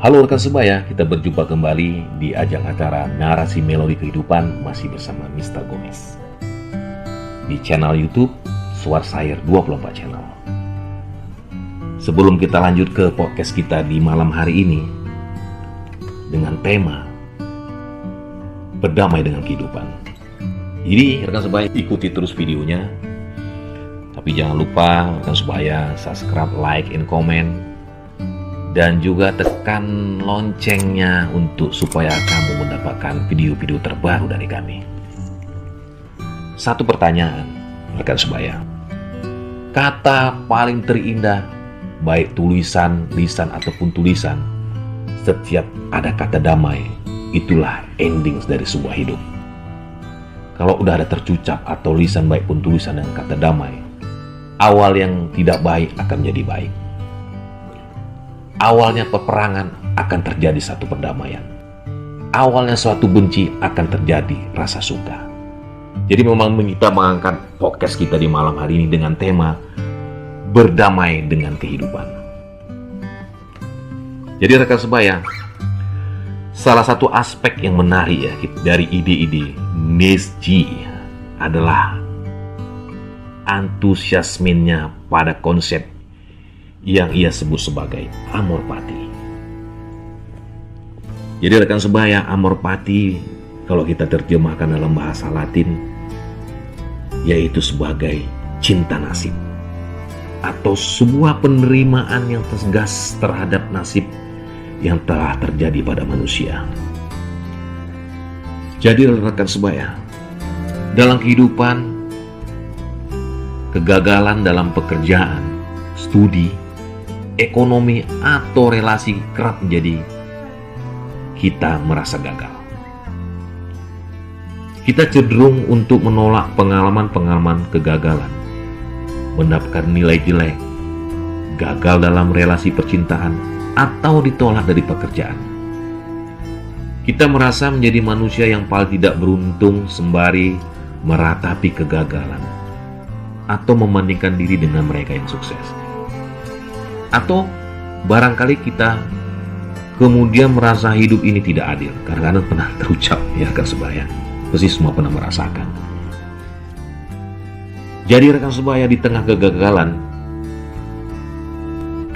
Halo rekan sebaya, kita berjumpa kembali di ajang acara Narasi Melodi Kehidupan masih bersama Mr. Gomez di channel YouTube Suar Sair 24 Channel. Sebelum kita lanjut ke podcast kita di malam hari ini dengan tema Berdamai dengan Kehidupan. Jadi rekan sebaya ikuti terus videonya. Tapi jangan lupa rekan sebaya subscribe, like, and comment, dan juga tekan loncengnya supaya kamu mendapatkan video-video terbaru dari kami. Satu pertanyaan, rekan sebaya. Kata paling terindah, baik tulisan, lisan ataupun tulisan, setiap ada kata damai, itulah ending dari sebuah hidup. Kalau udah ada tercucap atau lisan baik pun tulisan dengan kata damai, awal yang tidak baik akan menjadi baik. Awalnya peperangan akan terjadi satu perdamaian. Awalnya suatu benci akan terjadi rasa suka. Jadi memang kita mengangkat podcast kita di malam hari ini dengan tema Berdamai dengan Kehidupan. Jadi rekan sebaya, salah satu aspek yang menarik ya dari ide-ide Nietzsche adalah antusiasmenya pada konsep yang ia sebut sebagai amor fati. Jadi rekan sebaya, amor fati kalau kita terjemahkan dalam bahasa Latin yaitu sebagai cinta nasib atau sebuah penerimaan yang tegas terhadap nasib yang telah terjadi pada manusia. Jadi rekan sebaya, dalam kehidupan, kegagalan dalam pekerjaan, studi, ekonomi, atau relasi kerap menjadi kita merasa gagal. Kita cenderung untuk menolak pengalaman-pengalaman kegagalan, mendapatkan nilai jelek, gagal dalam relasi percintaan, atau ditolak dari pekerjaan. Kita merasa menjadi manusia yang paling tidak beruntung sembari meratapi kegagalan atau membandingkan diri dengan mereka yang sukses. Atau barangkali kita kemudian merasa hidup ini tidak adil. Karena pernah terucap ya rekan sebaya, pasti semua pernah merasakan. Jadi rekan sebaya, di tengah kegagalan,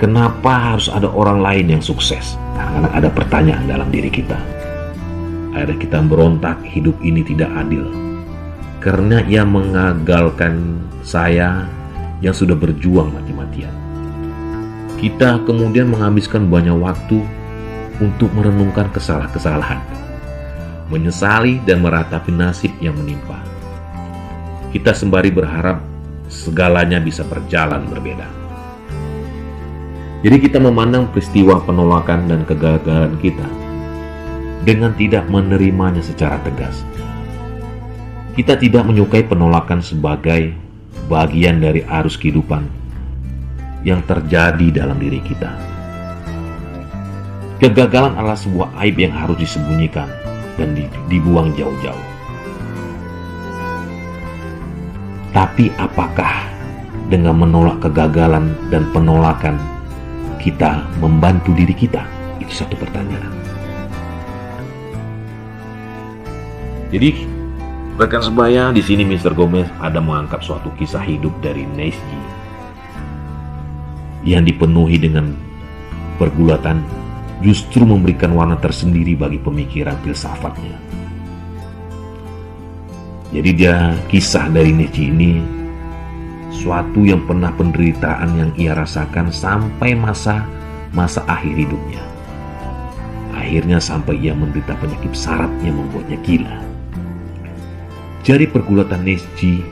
kenapa harus ada orang lain yang sukses? Karena ada pertanyaan dalam diri kita. Ada kita berontak, hidup ini tidak adil karena ia mengagalkan saya yang sudah berjuang mati-matian. Kita kemudian menghabiskan banyak waktu untuk merenungkan kesalahan, menyesali dan meratapi nasib yang menimpa. Kita sembari berharap segalanya bisa berjalan berbeda. Jadi kita memandang peristiwa penolakan dan kegagalan kita dengan tidak menerimanya secara tegas. Kita tidak menyukai penolakan sebagai bagian dari arus kehidupan yang terjadi dalam diri kita. Kegagalan adalah sebuah aib yang harus disembunyikan dan dibuang jauh-jauh. Tapi apakah dengan menolak kegagalan dan penolakan kita membantu diri kita? Itu satu pertanyaan. Jadi rekan sebaya, di sini Mr. Gomez ada mengangkat suatu kisah hidup dari Nietzsche yang dipenuhi dengan pergulatan, justru memberikan warna tersendiri bagi pemikiran filsafatnya. Jadi kisah dari Nietzsche ini suatu yang pernah penderitaan yang ia rasakan sampai masa akhir hidupnya. Akhirnya sampai ia menderita penyakit saraf yang membuatnya gila. Jadi pergulatan Nietzsche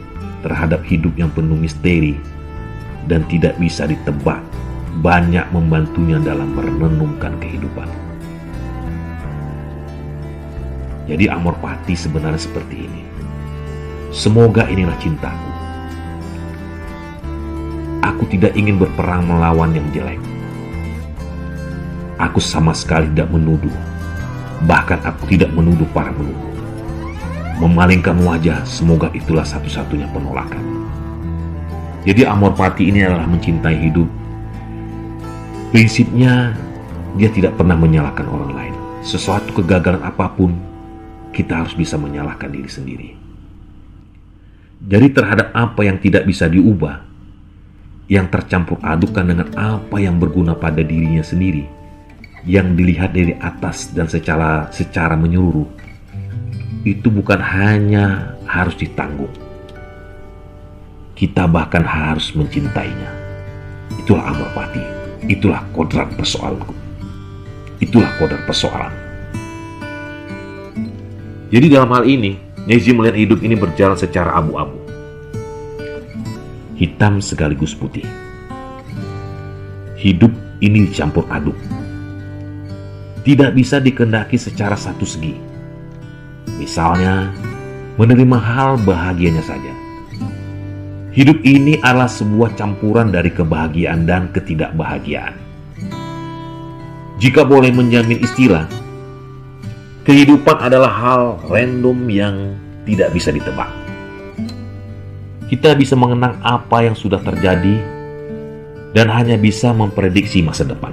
terhadap hidup yang penuh misteri dan tidak bisa ditebak banyak membantunya dalam merenungkan kehidupan. Jadi amor fati sebenarnya seperti ini. Semoga inilah cintaku. Aku tidak ingin berperang melawan yang jelek. Aku sama sekali tidak menuduh. Bahkan aku tidak menuduh para menuduh. Memalingkan wajah, semoga itulah satu-satunya penolakan. Jadi amor fati ini adalah mencintai hidup. Prinsipnya dia tidak pernah menyalahkan orang lain. Sesuatu kegagalan apapun, kita harus bisa menyalahkan diri sendiri. Jadi terhadap apa yang tidak bisa diubah, yang tercampur adukan dengan apa yang berguna pada dirinya sendiri, yang dilihat dari atas dan secara menyeluruh, itu bukan hanya harus ditanggung, kita bahkan harus mencintainya. Itulah amor fati, itulah kodrat persoalanku, itulah kodrat persoalan. Jadi dalam hal ini, Nejzi melihat hidup ini berjalan secara abu-abu, hitam sekaligus putih. Hidup ini dicampur aduk, tidak bisa dikehendaki secara satu segi. Misalnya, menerima hal bahagianya saja. Hidup ini adalah sebuah campuran dari kebahagiaan dan ketidakbahagiaan. Jika boleh menjamin istilah, kehidupan adalah hal random yang tidak bisa ditebak. Kita bisa mengenang apa yang sudah terjadi dan hanya bisa memprediksi masa depan.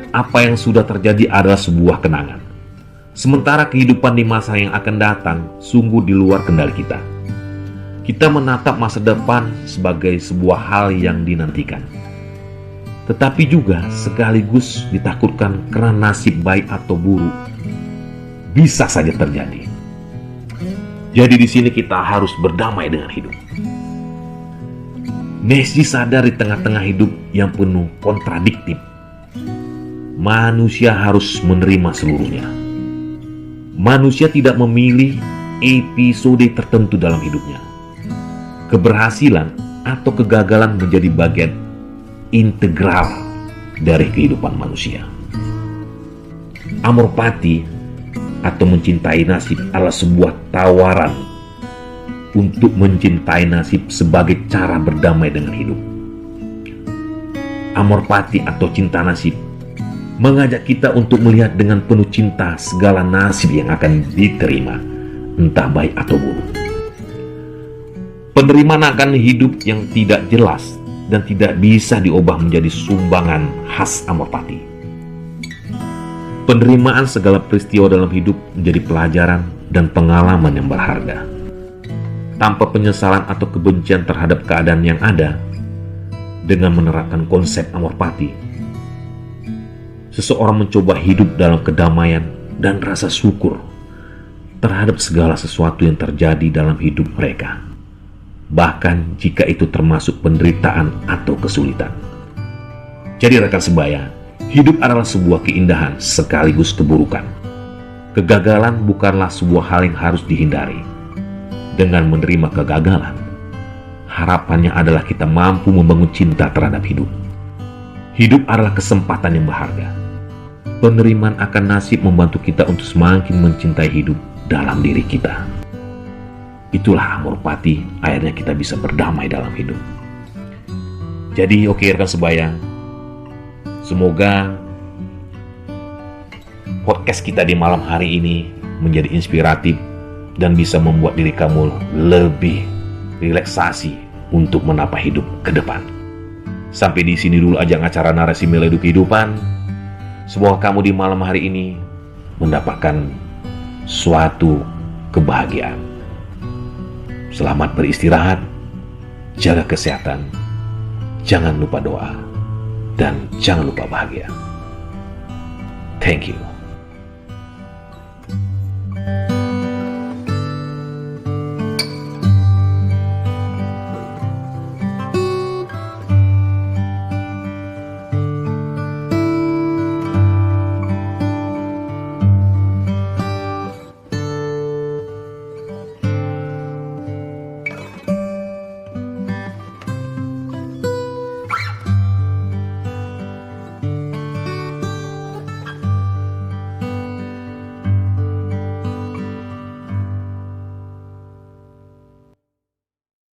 Apa yang sudah terjadi adalah sebuah kenangan. Sementara kehidupan di masa yang akan datang sungguh di luar kendali kita. Kita menatap masa depan sebagai sebuah hal yang dinantikan, tetapi juga sekaligus ditakutkan karena nasib baik atau buruk bisa saja terjadi. Jadi di sini kita harus berdamai dengan hidup. Nejzi sadar di tengah-tengah hidup yang penuh kontradiktif, manusia harus menerima seluruhnya. Manusia tidak memilih episode tertentu dalam hidupnya. Keberhasilan atau kegagalan menjadi bagian integral dari kehidupan manusia. Amor fati atau mencintai nasib adalah sebuah tawaran untuk mencintai nasib sebagai cara berdamai dengan hidup. Amor fati atau cinta nasib mengajak kita untuk melihat dengan penuh cinta segala nasib yang akan diterima, entah baik atau buruk. Penerimaan akan hidup yang tidak jelas dan tidak bisa diubah menjadi sumbangan khas amor fati. Penerimaan segala peristiwa dalam hidup menjadi pelajaran dan pengalaman yang berharga. Tanpa penyesalan atau kebencian terhadap keadaan yang ada, dengan menerapkan konsep amor fati, seseorang mencoba hidup dalam kedamaian dan rasa syukur terhadap segala sesuatu yang terjadi dalam hidup mereka, bahkan jika itu termasuk penderitaan atau kesulitan. Jadi rekan sebaya, hidup adalah sebuah keindahan sekaligus keburukan. Kegagalan bukanlah sebuah hal yang harus dihindari. Dengan menerima kegagalan, harapannya adalah kita mampu membangun cinta terhadap hidup. Hidup adalah kesempatan yang berharga. Penerimaan akan nasib membantu kita untuk semakin mencintai hidup dalam diri kita. Itulah amor fati, akhirnya kita bisa berdamai dalam hidup. Jadi oke rekan sebaya, semoga podcast kita di malam hari ini menjadi inspiratif dan bisa membuat diri kamu lebih relaksasi untuk menata hidup ke depan. Sampai di sini dulu ajang acara Narasi Meledu Kehidupan. Semoga kamu di malam hari ini mendapatkan suatu kebahagiaan. Selamat beristirahat, jaga kesehatan, jangan lupa doa, dan jangan lupa bahagia. Thank you.